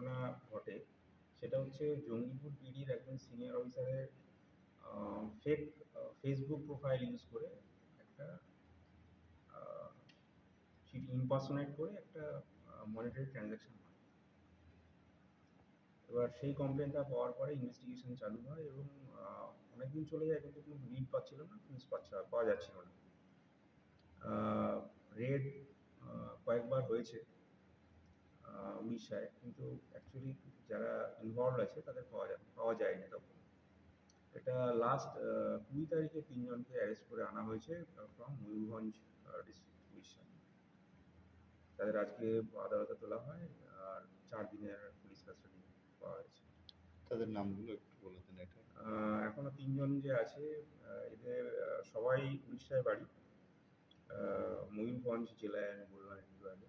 ঘটনা ঘটে সেটা হচ্ছে জঙ্গিপুর পিডির একজন সিনিয়র অফিসারের ফেক ফেসবুক প্রোফাইল ইউজ করে একটা ইম্পারসোনেট করে একটা মনিটারি ট্রানজ্যাকশন হয়। এবার সেই কমপ্লেনটা পাওয়ার পরে ইনভেস্টিগেশন চালু হয় এবং অনেকদিন চলে যায় কিন্তু কোনো লিড পাচ্ছিল না, পুলিশ পাওয়া যাচ্ছিল না। রেড কয়েকবার হয়েছে উড়িষ্যায়, কিন্তু অ্যাকচুয়ালি যারা ইনভলভ আছে তাদের পাওয়া যায়নি তখন। এটা লাস্ট 20 তারিখে 3 জনকে অ্যারেস্ট করে আনা হয়েছে ফ্রম ময়ূরভঞ্জ ডিস্ট্রিক্ট, উড়িষ্যা। তাদের আজকে আদালতে তোলা হয় আর 4 দিনের পুলিশ কাস্টাডি পাওয়া গেছে। তাদের নামগুলো একটু বলে দেন। এটা এখনো 3 জন যে আছে এদের সবাই উড়িষ্যায় বাড়ি, ময়ূরভঞ্জ জেলায় আমি বললাম একটু আগে।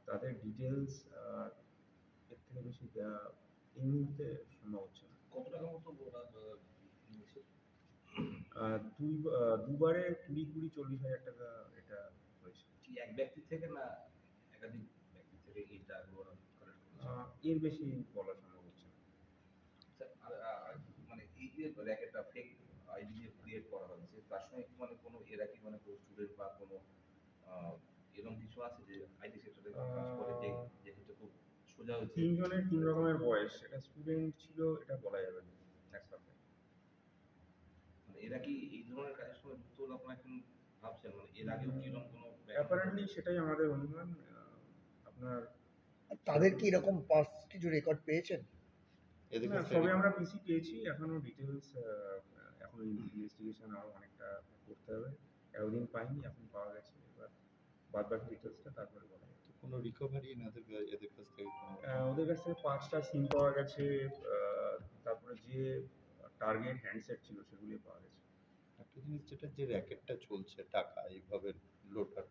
তাদের ডিটেলস এর থেকে বেশি এই মুহূর্তে সম্ভব হচ্ছে না। কত টাকা মতো ওরা নিয়েছে? দুবারে 20-40 হাজার টাকা এটা হয়েছে। কি এক ব্যক্তি থেকে না একাধিক ব্যক্তি থেকে এই টাকাগুলো ওরা কালেক্ট করেছে? এর বেশি বলা সম্ভব হচ্ছে না। মানে এই যে র্যাকেটটা ফেক আইডি দিয়ে ক্রিয়েট করা হয়েছে, তার সঙ্গে কি মানে কোনো এরা কি মানে কোনো স্টুডেন্ট বা কোনো এরকম কিছু আছে যে আইটি সেক্টরে কাজ করে, যে যেটা খুব সোজা হয়েছে? 3 জনের 3 রকমের বয়স, এটা স্টুডেন্ট ছিল এটা বলা যাবে না একসাথে। মানে এরা কি এই ধরনের কাজের সঙ্গে যুক্ত হলে আপনারা এখন ভাবছেন মানে এর আগেও কি এরকম কোনো অ্যাপারেন্টলি সেটাই আমাদের অনুমান। আপনার তাদের কি এরকম পাস কিছু রেকর্ড পেয়েছেন? এদের না, কাছে সবে আমরা পিসি পেয়েছি, এখনো ডিটেলস এখনো ইনভেস্টিগেশন আরো অনেকটা করতে হবে। এতদিন পাইনি, এখন পাওয়া গেছে। এবার বাদ বাকি ডিটেলসটা তারপরে বলা যাবে। কোনো রিকভারি এদের কাছ থেকে ওদের কাছ থেকে 5টা সিম পাওয়া গেছে, তারপরে যে টার্গেট হ্যান্ডসেট ছিল সেগুলি পাওয়া গেছে। একটা জিনিস, যেটা যে র্যাকেটটা চলছে টাকা এইভাবে লোটার,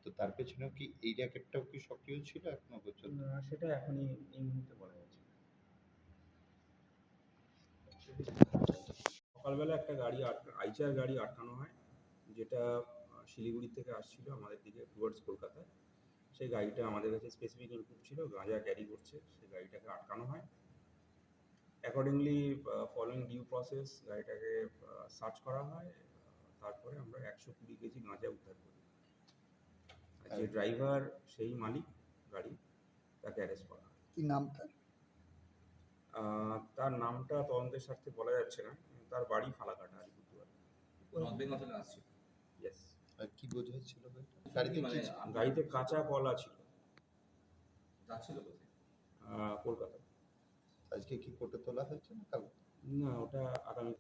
তো তার পেছনেও কি এই র্যাকেটটাও কি সক্রিয় ছিল এখনো পর্যন্ত? সেটা এখনই এই মুহূর্তে বলা যাচ্ছে না। সকালবেলা একটা গাড়ি আইচার গাড়ি আটকানো হয়, যেটা শিলিগুড়ি থেকে আসছিল আমাদের দিকে টুয়ার্ডস কলকাতায়। সেই গাড়িটা আমাদের কাছে স্পেসিফিক ইনপুট ছিল গাঁজা ক্যারি করছে, সেই গাড়িটাকে আটকানো হয়। অ্যাকর্ডিংলি ফলোইং ডিউ প্রসেস গাড়িটাকে সার্চ করা হয়। তারপরে আমরা 120 কেজি গাঁজা উদ্ধার করি। যে ড্রাইভার সেই মালিক গাড়ি, তাকে অ্যারেস্ট করা হয়। কি নাম তার? তার নামটা তদন্তের স্বার্থে বলা যাচ্ছে না। তার বাড়ি ফালাকাটা, আলিপুরদুয়ার। নর্থ বেঙ্গল থেকে আসছে। ইয়েস। আর কি বোঝাচ্ছিল গাড়িতে? মানে গাড়িতে কাঁচা কলা ছিল। যাচ্ছিল কোথায়? কলকাতা। আজকে কি কোর্টে তোলা হয়েছে না কাল? না, ওটা আগামী